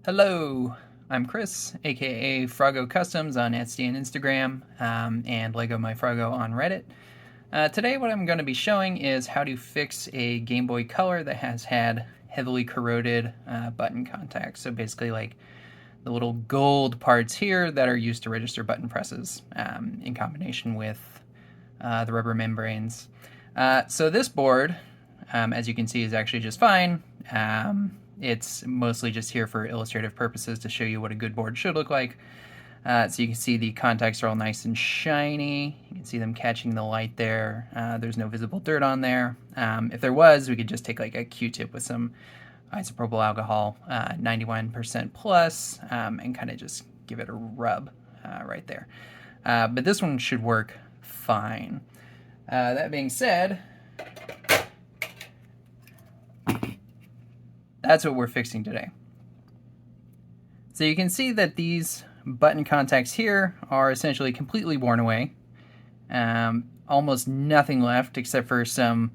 Hello, I'm Chris, aka Froggo Customs on Etsy and Instagram, and Lego My Froggo on Reddit. Today, what I'm going to be showing is how to fix a Game Boy Color that has had heavily corroded button contacts. So basically, like the little gold parts here that are used to register button presses, in combination with the rubber membranes. So this board, as you can see, is actually just fine. It's mostly just here for illustrative purposes to show you what a good board should look like. So you can see the contacts are all nice and shiny. You can see them catching the light there. There's no visible dirt on there. If there was, we could just take like a Q-tip with some isopropyl alcohol, 91% plus, and kind of just give it a rub right there. But this one should work fine. That being said, that's what we're fixing today. So you can see that these button contacts here are essentially completely worn away. Almost nothing left except for some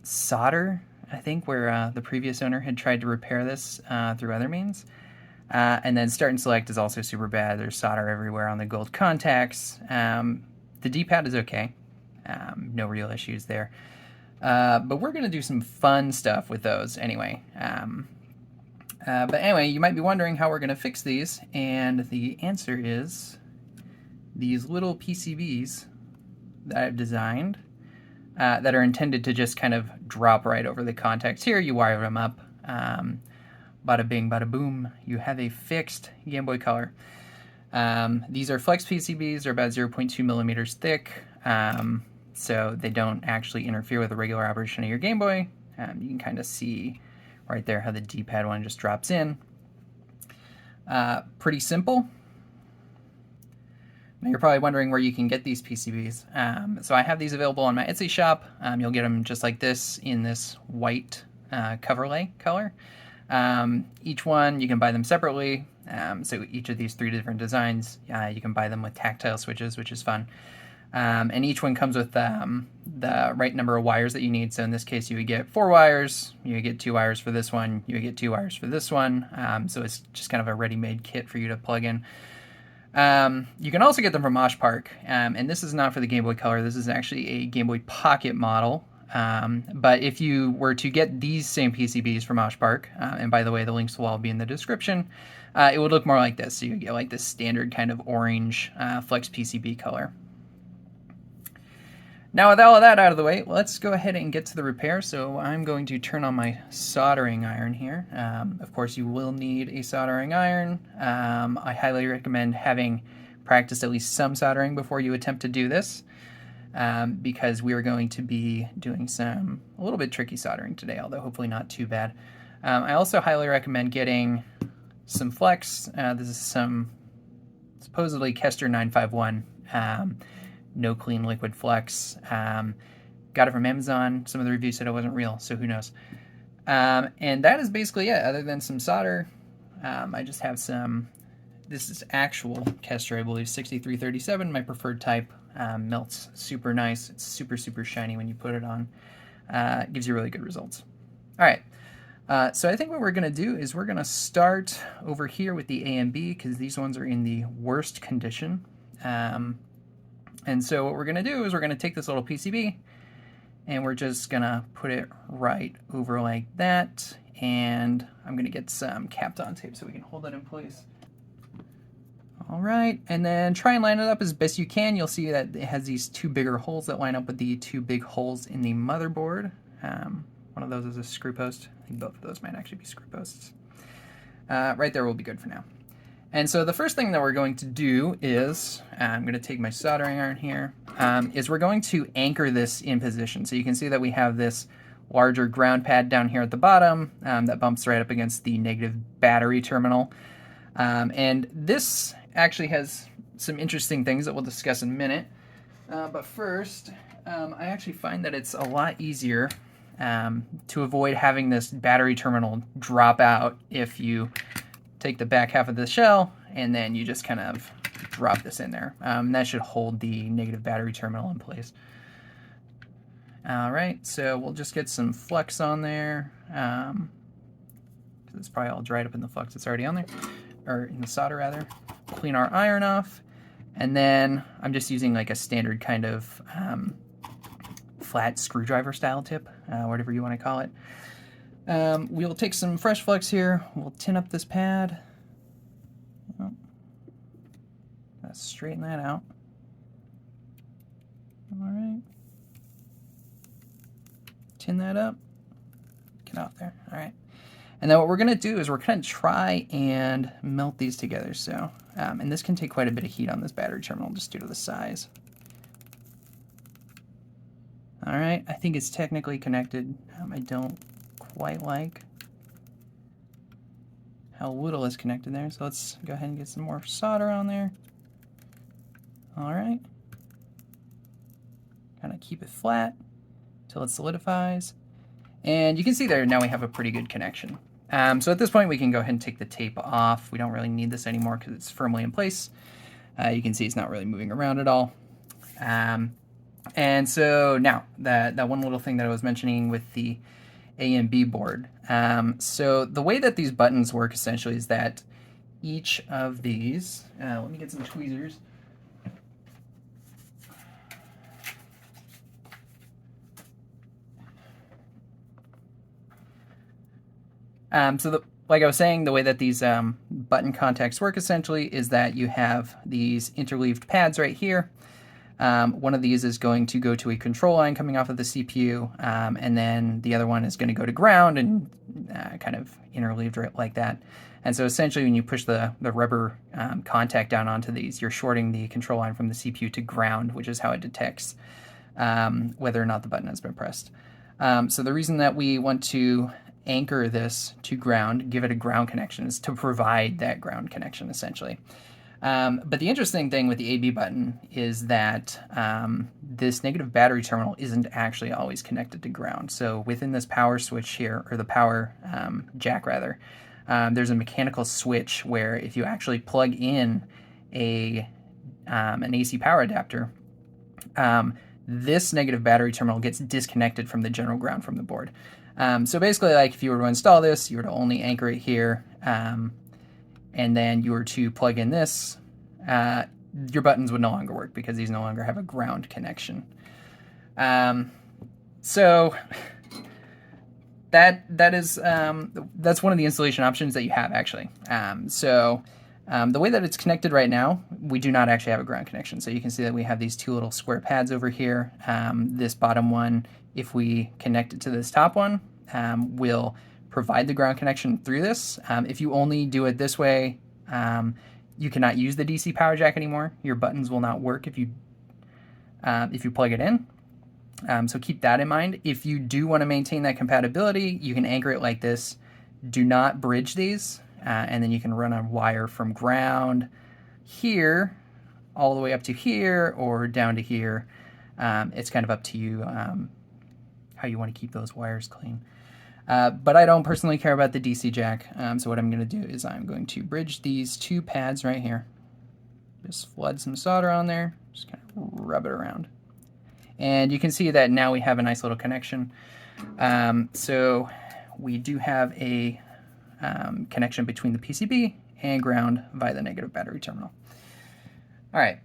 solder, I think, where the previous owner had tried to repair this through other means. And then Start and Select is also super bad. There's solder everywhere on the gold contacts. The D-pad is okay. No real issues there. But we're going to do some fun stuff with those anyway. But anyway, you might be wondering how we're going to fix these, and the answer is these little PCBs that I've designed that are intended to just kind of drop right over the contacts here. You wire them up. Bada bing, bada boom. You have a fixed Game Boy Color. These are flex PCBs. They're about 0.2 millimeters thick. So they don't actually interfere with the regular operation of your Game Boy. You can kind of see right there how the D-pad one just drops in. Pretty simple. Now you're probably wondering where you can get these PCBs. So I have these available on my Etsy shop. You'll get them just like this in this white coverlay color. Each one, you can buy them separately. So each of these 3 different designs, you can buy them with tactile switches, which is fun. And each one comes with the right number of wires that you need. So in this case, you would get 4 wires, you would get 2 wires for this one, you would get 2 wires for this one. So it's just kind of a ready-made kit for you to plug in. You can also get them from Osh Park, and this is not for the Game Boy Color. This is actually a Game Boy Pocket model. But if you were to get these same PCBs from Osh Park, and by the way, the links will all be in the description, it would look more like this. So you get like this standard kind of orange flex PCB color. Now with all of that out of the way, let's go ahead and get to the repair. So I'm going to turn on my soldering iron here. Of course, you will need a soldering iron. I highly recommend having practiced at least some soldering before you attempt to do this, because we are going to be doing a little bit tricky soldering today, although hopefully not too bad. I also highly recommend getting some flex. This is some supposedly Kester 951. No clean liquid flex. Got it from Amazon. Some of the reviews said it wasn't real, so who knows. And that is basically it. Other than some solder, I just have some. This is actual Kester, I believe, 6337, my preferred type. Melts super nice. It's super, super shiny when you put it on. Gives you really good results. All right. So I think what we're going to do is we're going to start over here with the A and B, because these ones are in the worst condition. And so what we're going to do is we're going to take this little PCB and we're just going to put it right over like that. And I'm going to get some Kapton tape so we can hold it in place. All right, and then try and line it up as best you can. You'll see that it has these 2 bigger holes that line up with the 2 big holes in the motherboard. One of those is a screw post. I think both of those might actually be screw posts. Right there will be good for now. And so the first thing that we're going to do is, I'm going to take my soldering iron here, is we're going to anchor this in position. So you can see that we have this larger ground pad down here at the bottom that bumps right up against the negative battery terminal. And this actually has some interesting things that we'll discuss in a minute. But first, I actually find that it's a lot easier to avoid having this battery terminal drop out if you take the back half of the shell and then you just kind of drop this in there. That should hold the negative battery terminal in place. All right, so we'll just get some flex on there. because it's probably all dried up in the flux that's already on there, or in the solder rather. Clean our iron off, and then I'm just using like a standard kind of flat screwdriver style tip, whatever you want to call it. We'll take some fresh flux here, we'll tin up this pad. Oh, let's straighten that out. All right. Tin that up. Get out there. All right. And then what we're going to do is we're going to try and melt these together. So, and this can take quite a bit of heat on this battery terminal just due to the size. All right. I think it's technically connected. I don't quite like how little is connected there. So let's go ahead and get some more solder on there. All right. Kind of keep it flat until it solidifies. And you can see there now we have a pretty good connection. So at this point we can go ahead and take the tape off. We don't really need this anymore because it's firmly in place. You can see it's not really moving around at all. And so now that one little thing that I was mentioning with the A and B board. So the way that these buttons work essentially is that each of these, let me get some tweezers. Like I was saying, the way that these button contacts work essentially is that you have these interleaved pads right here. One of these is going to go to a control line coming off of the CPU, and then the other one is going to go to ground and kind of interleaved right like that. And so essentially when you push the rubber contact down onto these, you're shorting the control line from the CPU to ground, which is how it detects whether or not the button has been pressed. So the reason that we want to anchor this to ground, give it a ground connection, is to provide that ground connection essentially. But the interesting thing with the AB button is that this negative battery terminal isn't actually always connected to ground. So within this power switch here, or the power jack rather, there's a mechanical switch where if you actually plug in an AC power adapter, this negative battery terminal gets disconnected from the general ground from the board. So basically, like if you were to install this, you were to only anchor it here, and then you were to plug in this, your buttons would no longer work because these no longer have a ground connection. So that's one of the installation options that you have actually. The way that it's connected right now, we do not actually have a ground connection. So you can see that we have these two little square pads over here. This bottom one, if we connect it to this top one, will provide the ground connection through this. If you only do it this way, you cannot use the DC power jack anymore. Your buttons will not work if you plug it in. So keep that in mind. If you do want to maintain that compatibility, you can anchor it like this. Do not bridge these, and then you can run a wire from ground here all the way up to here or down to here. It's kind of up to you how you want to keep those wires clean. But I don't personally care about the DC jack, so what I'm going to do is I'm going to bridge these two pads right here. Just flood some solder on there, just kind of rub it around. And you can see that now we have a nice little connection. So we do have a connection between the PCB and ground via the negative battery terminal. All right,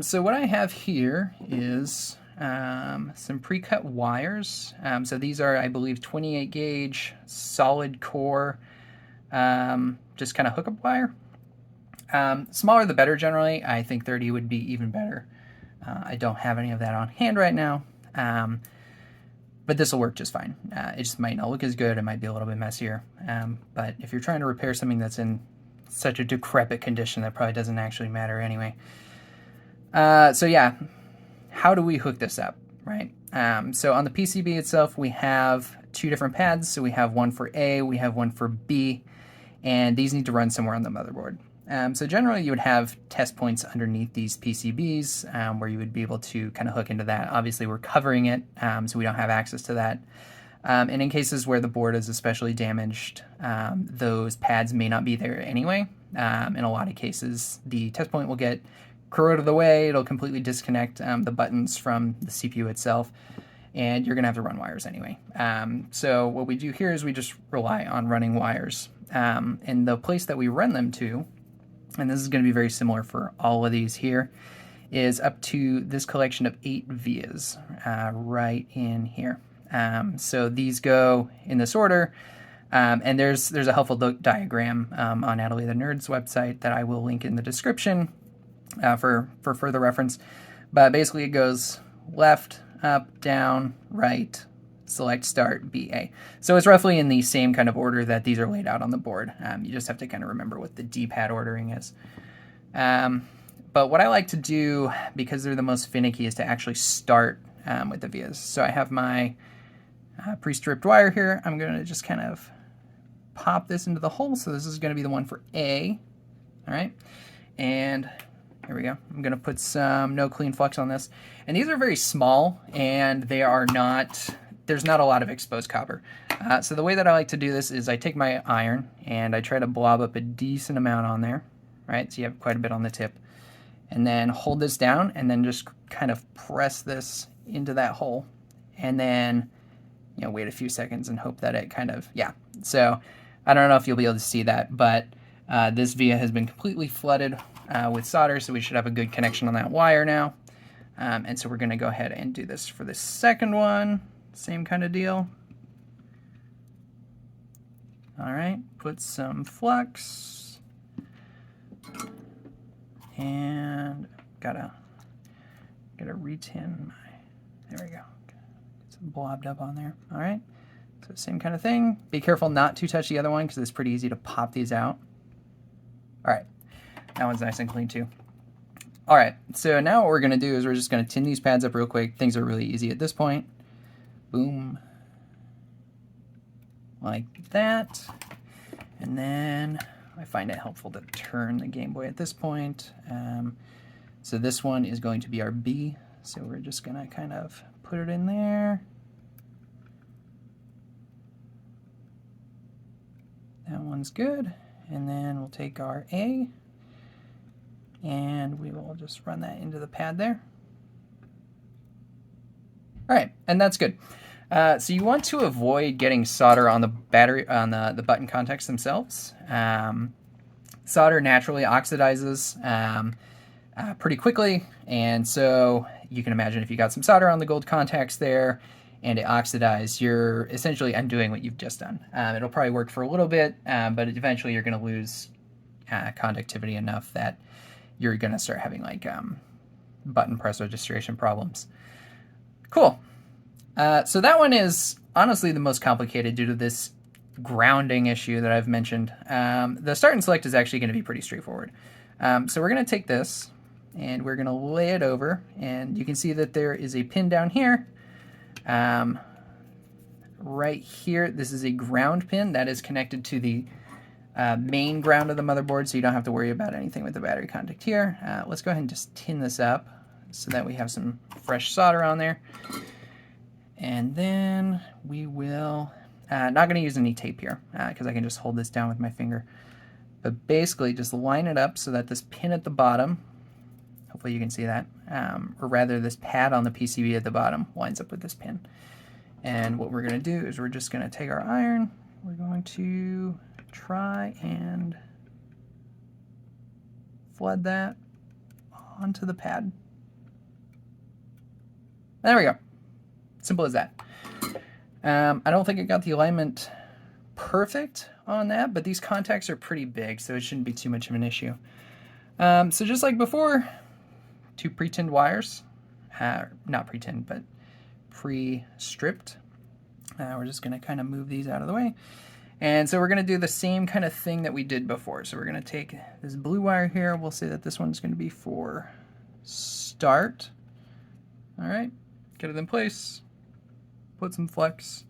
so what I have here is some pre-cut wires. So these are, I believe, 28 gauge solid core, just kind of hookup wire. Smaller the better generally. I think 30 would be even better. I don't have any of that on hand right now, but this will work just fine. It just might not look as good. It might be a little bit messier. But if you're trying to repair something that's in such a decrepit condition, that probably doesn't actually matter anyway. So yeah. How do we hook this up, right? So on the PCB itself, we have two different pads. So we have one for A, we have one for B, and these need to run somewhere on the motherboard. So generally you would have test points underneath these PCBs where you would be able to kind of hook into that. Obviously we're covering it, so we don't have access to that. And in cases where the board is especially damaged, those pads may not be there anyway. In a lot of cases, the test point will get corroded away, it'll completely disconnect the buttons from the CPU itself, and you're going to have to run wires anyway. So what we do here is we just rely on running wires And the place that we run them to, and this is going to be very similar for all of these here, is up to this collection of 8 vias right in here. So these go in this order, and there's a helpful diagram on Natalie the Nerd's website that I will link in the description for further reference. But basically it goes left, up, down, right, select, start, BA. So it's roughly in the same kind of order that these are laid out on the board. You just have to kind of remember what the D-pad ordering is. But what I like to do, because they're the most finicky, is to actually start with the vias. So I have my pre-stripped wire here. I'm going to just kind of pop this into the hole. So this is going to be the one for A. All right. And here we go. I'm going to put some no clean flux on this. And these are very small, and they are not, there's not a lot of exposed copper. So the way that I like to do this is I take my iron and I try to blob up a decent amount on there. Right. So you have quite a bit on the tip. And then hold this down and then just kind of press this into that hole. And then, wait a few seconds and hope that it kind of, yeah. So I don't know if you'll be able to see that, but this via has been completely flooded with solder, so we should have a good connection on that wire now. And so we're going to go ahead and do this for the second one. Same kind of deal. All right, put some flux. And gotta retin my, there we go. It's blobbed up on there. All right, so same kind of thing. Be careful not to touch the other one because it's pretty easy to pop these out. All right, that one's nice and clean too. All right, so now what we're gonna do is we're just gonna tin these pads up real quick. Things are really easy at this point. Boom, like that. And then I find it helpful to turn the Game Boy at this point. So this one is going to be our B. So we're just going to kind of put it in there. That one's good. And then we'll take our A and we will just run that into the pad there. All right, and that's good. So you want to avoid getting solder on the battery, on the button contacts themselves. Solder naturally oxidizes pretty quickly, and so you can imagine if you got some solder on the gold contacts there and it oxidized, you're essentially undoing what you've just done. It'll probably work for a little bit, but eventually you're going to lose conductivity enough that you're going to start having like button press registration problems. Cool. So that one is honestly the most complicated due to this grounding issue that I've mentioned. The start and select is actually going to be pretty straightforward. So we're going to take this and we're going to lay it over, and you can see that there is a pin down here. Right here, this is a ground pin that is connected to the main ground of the motherboard, so you don't have to worry about anything with the battery contact here. Let's go ahead and just tin this up so that we have some fresh solder on there. And then we will, not going to use any tape here because I can just hold this down with my finger. But basically just line it up so that this pin at the bottom, hopefully you can see that, or rather this pad on the PCB at the bottom lines up with this pin. And what we're going to do is we're just going to take our iron, we're going to try and flood that onto the pad. There we go. Simple as that. I don't think I got the alignment perfect on that, but these contacts are pretty big, so it shouldn't be too much of an issue. So just like before, 2 pre-tinned wires, not pre-tinned, but pre-stripped. We're just going to kind of move these out of the way. And so we're going to do the same kind of thing that we did before. So we're going to take this blue wire here. We'll say that this one's going to be for start. All right, get it in place. Put some flux,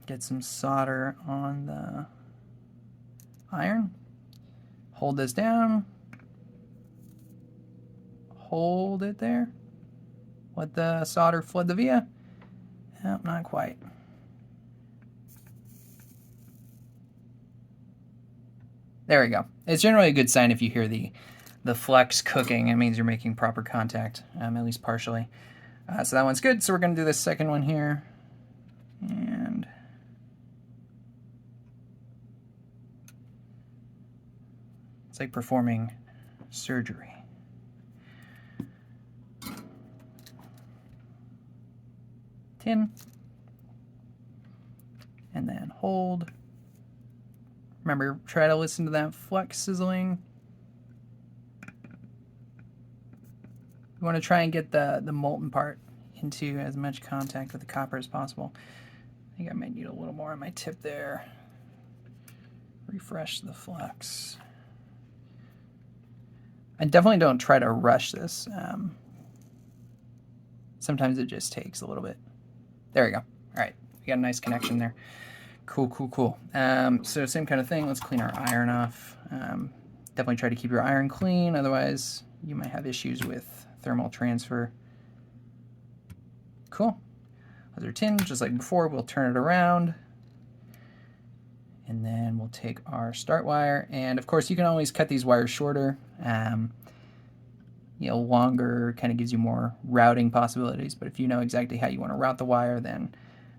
get some solder on the iron, hold this down, hold it there, let the solder flood the via. Nope, not quite. There we go. It's generally a good sign if you hear the flux cooking. It means you're making proper contact, at least partially. So that one's good. So we're going to do this second one here. And It's like performing surgery. Tin. And then hold. Remember, try to listen to that flux sizzling. You want to try and get the molten part into as much contact with the copper as possible. I think I might need a little more on my tip there. Refresh the flux. I definitely don't try to rush this. Sometimes it just takes a little bit. There we go. All right, we got a nice connection there. Cool, cool, cool. So same kind of thing. Let's clean our iron off. Definitely try to keep your iron clean, otherwise you might have issues with thermal transfer. Cool. Those are tin, just like before. We'll turn it around. And then we'll take our start wire. And of course, you can always cut these wires shorter. You know, longer kind of gives you more routing possibilities. But if you know exactly how you want to route the wire, then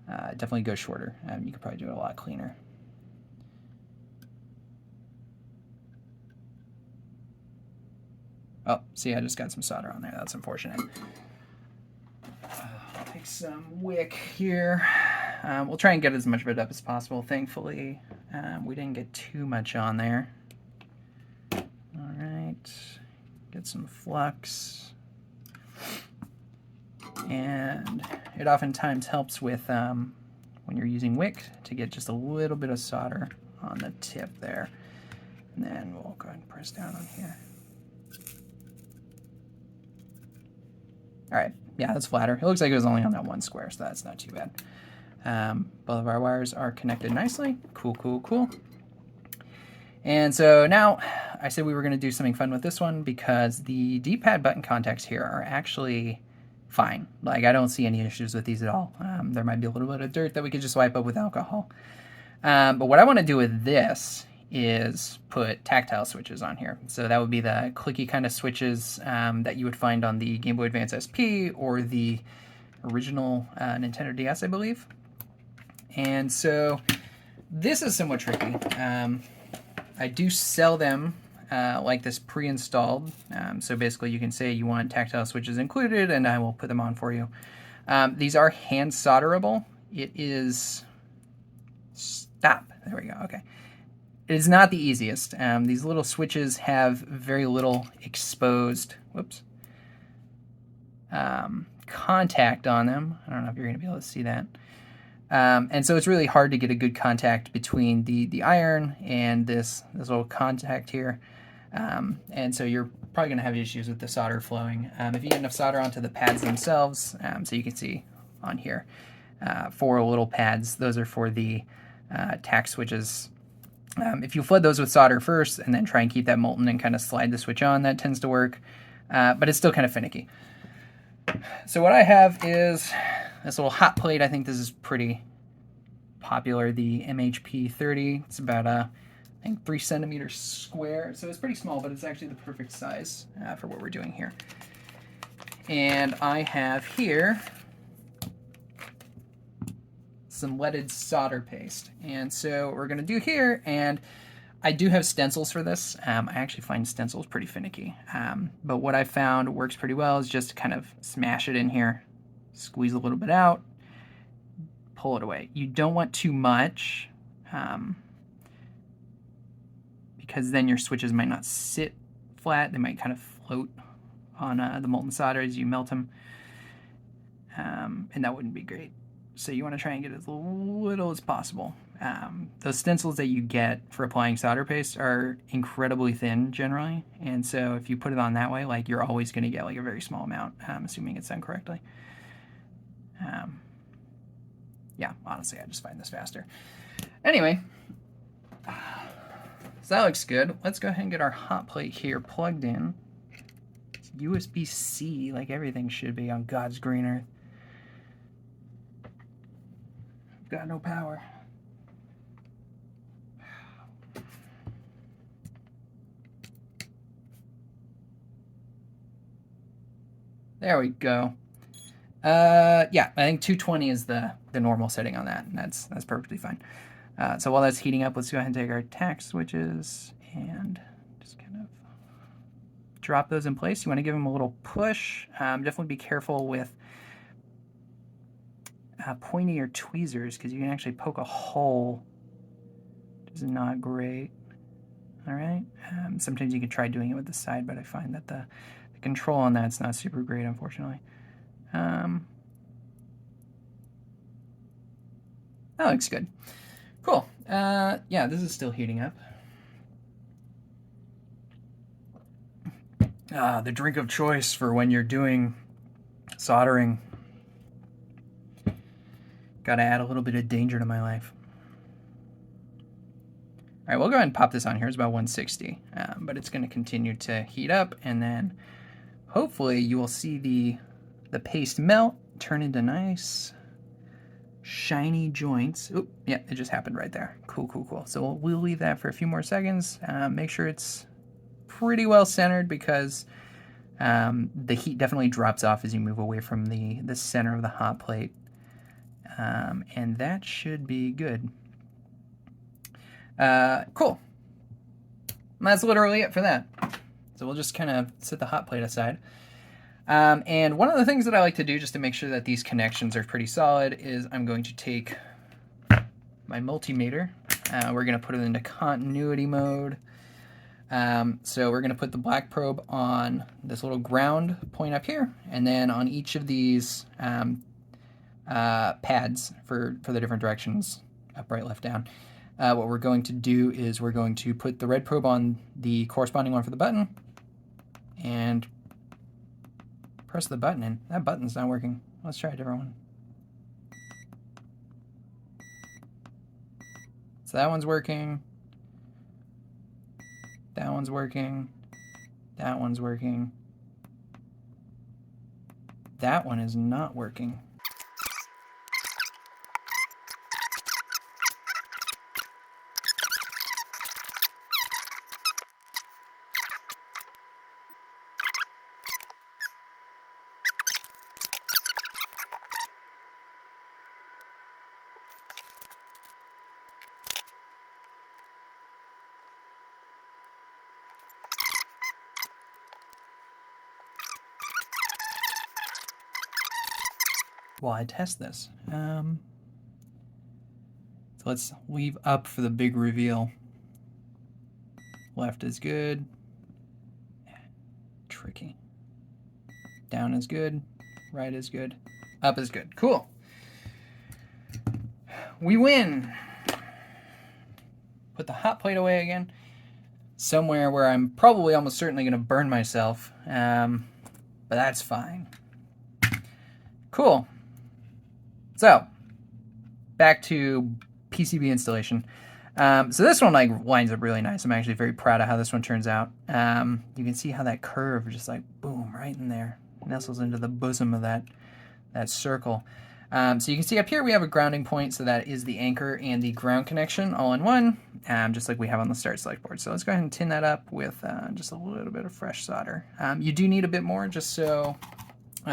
definitely go shorter. You could probably do it a lot cleaner. Oh, see, I just got some solder on there. That's unfortunate. I'll take some wick here. We'll try and get as much of it up as possible. Thankfully, we didn't get too much on there. All right, get some flux. And it oftentimes helps with, when you're using wick, to get just a little bit of solder on the tip there. And then we'll go ahead and press down on here. All right, yeah, that's flatter. It looks like it was only on that one square, so that's not too bad. Both of our wires are connected nicely. Cool, cool, cool. And so now I said we were going to do something fun with this one because the D-pad button contacts here are actually fine. Like, I don't see any issues with these at all. There might be a little bit of dirt that we could just wipe up with alcohol. But what I want to do with this is put tactile switches on here. So that would be the clicky kind of switches that you would find on the Game Boy Advance SP or the original Nintendo DS, I believe. And so this is somewhat tricky. I do sell them like this pre-installed. So basically you can say you want tactile switches included and I will put them on for you. These are hand solderable. It is... Stop. There we go. Okay. It is not the easiest. These little switches have very little exposed, whoops, contact on them. I don't know if you're going to be able to see that. And so it's really hard to get a good contact between the iron and this little contact here. And so you're probably going to have issues with the solder flowing. If you get enough solder onto the pads themselves, so you can see on here, 4 little pads, those are for the tack switches. If you flood those with solder first and then try and keep that molten and kind of slide the switch on, that tends to work, but it's still kind of finicky. So what I have is this little hot plate. I think this is pretty popular, the MHP 30. It's about, I think, 3 centimeters square, so it's pretty small, but it's actually the perfect size for what we're doing here. And I have here some leaded solder paste. And so what we're going to do here, and I do have stencils for this. I actually find stencils pretty finicky. But what I found works pretty well is just to kind of smash it in here, squeeze a little bit out, pull it away. You don't want too much because then your switches might not sit flat. They might kind of float on the molten solder as you melt them. And that wouldn't be great. So you want to try and get as little as possible. Those stencils that you get for applying solder paste are incredibly thin generally, and so if you put it on that way, like, you're always going to get like a very small amount, assuming it's done correctly. Yeah, honestly, I just find this faster. Anyway, so that looks good. Let's go ahead and get our hot plate here plugged in. It's USB-C, like everything should be on God's green earth. Got no power. There we go. Yeah, I think 220 is the normal setting on that, and that's perfectly fine. So while that's heating up, let's go ahead and take our tack switches and just kind drop those in place. You want to give them a little push. Definitely be careful with pointy or tweezers because you can actually poke a hole, which is not great. All right. Sometimes you can try doing it with the side, but I find that the control on that's not super great, unfortunately. That looks good. Cool. Yeah, this is still heating up. The drink of choice for when you're doing soldering. Gotta add a little bit of danger to my life. All right, we'll go ahead and pop this on here. It's about 160, but it's going to continue to heat up, and then hopefully you will see the paste melt, turn into nice shiny joints. Oop, yeah, it just happened right there. Cool, cool, cool. So we'll leave that for a few more seconds. Make sure it's pretty well centered because the heat definitely drops off as you move away from the center of the hot plate, and that should be good. Cool. That's literally it for that. So we'll just kind of set the hot plate aside. And one of the things that I like to do just to make sure that these connections are pretty solid is I'm going to take my multimeter. We're going to put it into continuity mode. So we're going to put the black probe on this little ground point up here, and then on each of these pads for the different directions, up, right, left, down. What we're going to do is we're going to put the red probe on the corresponding one for the button and press the button in. That button's not working. Let's try a different one. So that one's working. That one's working. That one's working. That one is not working. While I test this. So let's leave up for the big reveal. Left is good. Tricky. Down is good. Right is good. Up is good. Cool. We win. Put the hot plate away again. Somewhere where I'm probably almost certainly going to burn myself. But that's fine. Cool. So, back to PCB installation. So this one like lines up really nice. I'm actually very proud of how this one turns out. You can see how that curve just like boom right in there, nestles into the bosom of that circle. So you can see up here we have a grounding point, so that is the anchor and the ground connection all in one, just like we have on the start select board. So let's go ahead and tin that up with just a little bit of fresh solder. You do need a bit more just so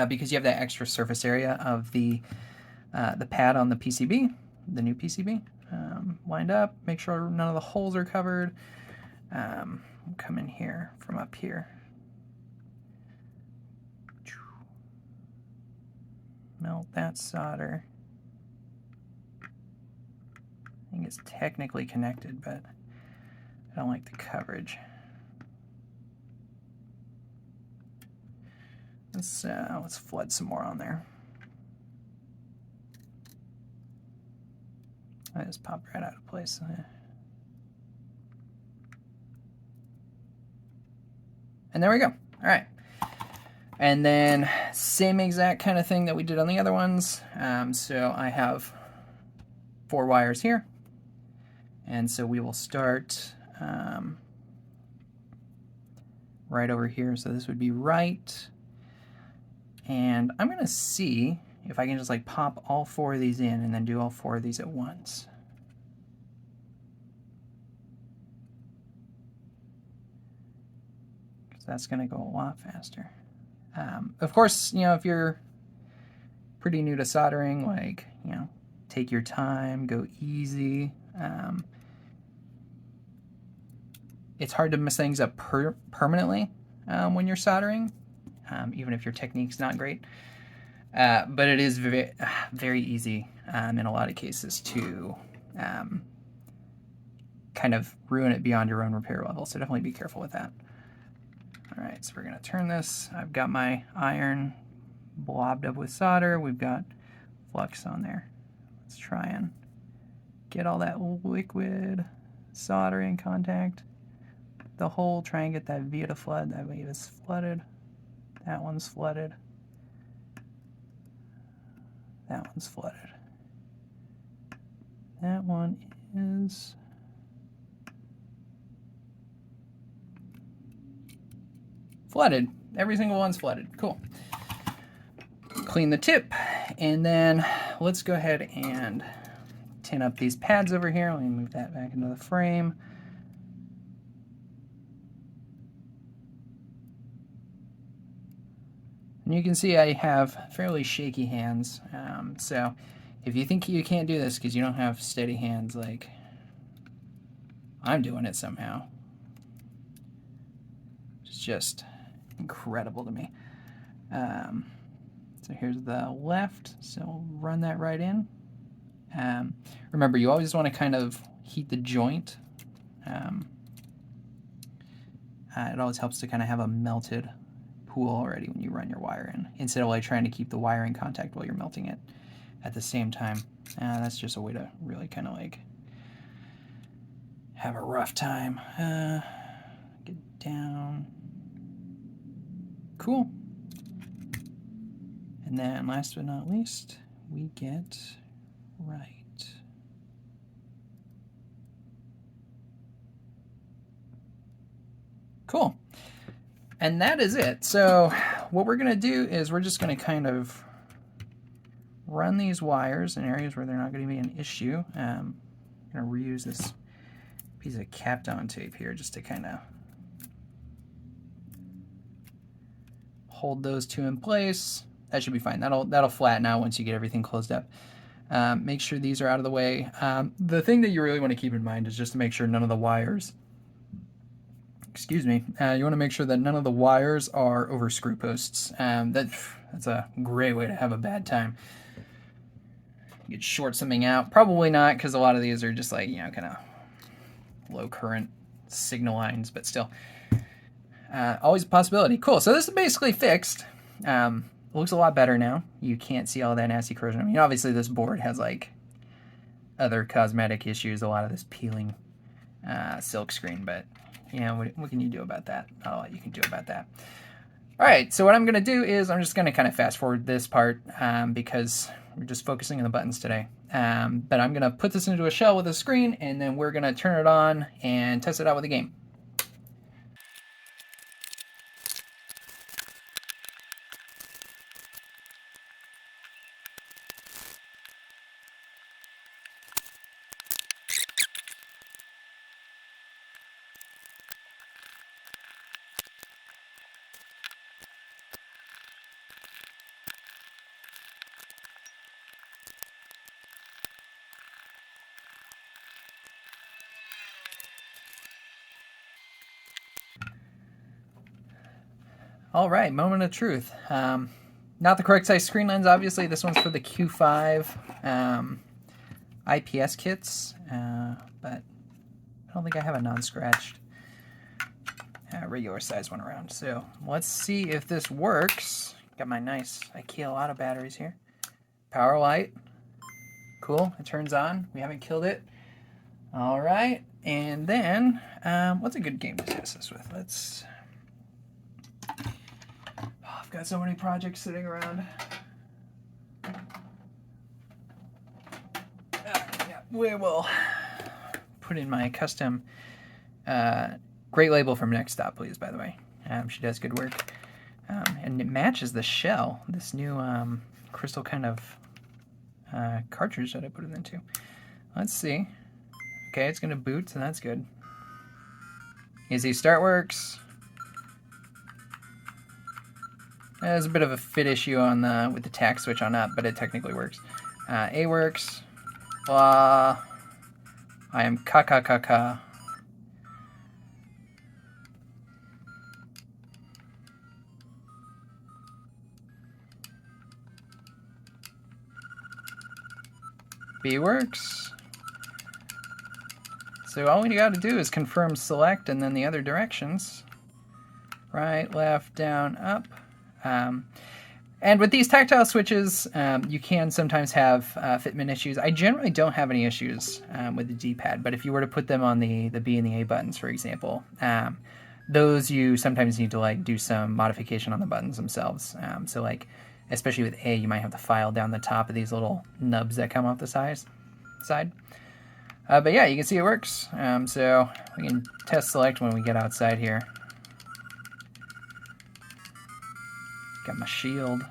because you have that extra surface area of the pad on the PCB, the new PCB, lined up. Make sure none of the holes are covered. We'll come in here from up here. Melt that solder. I think it's technically connected, but I don't like the coverage. Let's flood some more on there. I just popped right out of place. And there we go. All right. And then same exact kind of thing that we did on the other ones. So I have 4 wires here. And so we will start right over here. So this would be right. And I'm going to see if I can just like pop all 4 of these in and then do all 4 of these at once. Because that's going to go a lot faster. Of course, you know, if you're pretty new to soldering, like, you know, take your time, go easy. It's hard to mess things up permanently. when you're soldering, even if your technique's not great. But it is very, very easy in a lot of cases to kind of ruin it beyond your own repair level, so definitely be careful with that. All right, so we're going to turn this. I've got my iron blobbed up with solder. We've got flux on there. Let's try and get all that liquid solder in contact. The hole, try and get that via to flood. That way it's flooded. That one's flooded. That one's flooded. That one is flooded. Every single one's flooded. Cool. Clean the tip, and then let's go ahead and tin up these pads over here. Let me move that back into the frame. And you can see I have fairly shaky hands, so if you think you can't do this because you don't have steady hands like I'm doing it somehow, it's just incredible to me. So here's the left, so we'll run that right in. Remember, you always want to kind of heat the joint. It always helps to kind of have a melted pool already when you run your wire in, instead of like trying to keep the wire in contact while you're melting it at the same time. That's just a way to really kind of like have a rough time. Get down. Cool. And then last but not least, we get right. Cool. And that is it. So what we're going to do is we're just going to kind of run these wires in areas where they're not going to be an issue. I'm going to reuse this piece of Kapton tape here just to kind of hold those two in place. That should be fine. That'll flatten out once you get everything closed up. Make sure these are out of the way. The thing that you really want to keep in mind is just to make sure none of the wires, excuse me, you want to make sure that none of the wires are over screw posts. That's a great way to have a bad time. You could short something out. Probably not, because a lot of these are just like, you know, kind of low current signal lines, but still. Always a possibility. Cool, so this is basically fixed. It looks a lot better now. You can't see all that nasty corrosion. I mean, obviously this board has like other cosmetic issues, a lot of this peeling silk screen, but you know, what can you do about that? Not a lot you can do about that. All right, so what I'm gonna do is I'm just gonna kind of fast forward this part because we're just focusing on the buttons today. But I'm gonna put this into a shell with a screen, and then we're gonna turn it on and test it out with a game. All right, moment of truth. Not the correct size screen lens, obviously. This one's for the Q5 IPS kits, but I don't think I have a non-scratched regular size one around. So let's see if this works. Got my nice IKEA Lotto batteries here. Power light. Cool, it turns on. We haven't killed it. All right, and then what's a good game to test this with? Let's... I've got so many projects sitting around. Yeah, we will put in my custom, great label from Next Stop, please, by the way. She does good work. And it matches the shell, this new crystal kind of cartridge that I put it into. Let's see. Okay, it's going to boot, so that's good. Easy start works. There's a bit of a fit issue on the with the tack switch on up, but it technically works. A works. Blah. I am ka. B works. So all we got to do is confirm select and then the other directions. Right, left, down, up. And with these tactile switches, you can sometimes have fitment issues. I generally don't have any issues with the D-pad, but if you were to put them on the B and the A buttons, for example, those you sometimes need to like do some modification on the buttons themselves. So like, especially with A, you might have to file down the top of these little nubs that come off the side. But yeah, you can see it works. So we can test select when we get outside here. Got my shield.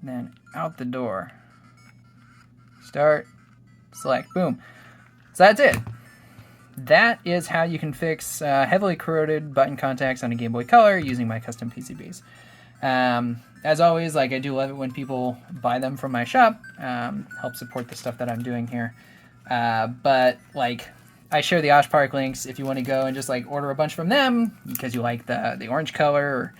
And then out the door. Start, select, boom. So that's it. That is how you can fix heavily corroded button contacts on a Game Boy Color using my custom PCBs. As always, like, I do love it when people buy them from my shop, help support the stuff that I'm doing here. But like, I share the Oshpark links if you want to go and just like order a bunch from them because you like the orange color, or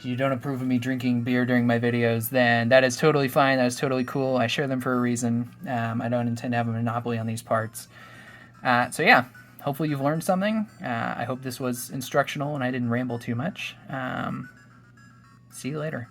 you don't approve of me drinking beer during my videos, then that is totally fine. That is totally cool. I share them for a reason. I don't intend to have a monopoly on these parts. So yeah, hopefully you've learned something. I hope this was instructional and I didn't ramble too much. See you later.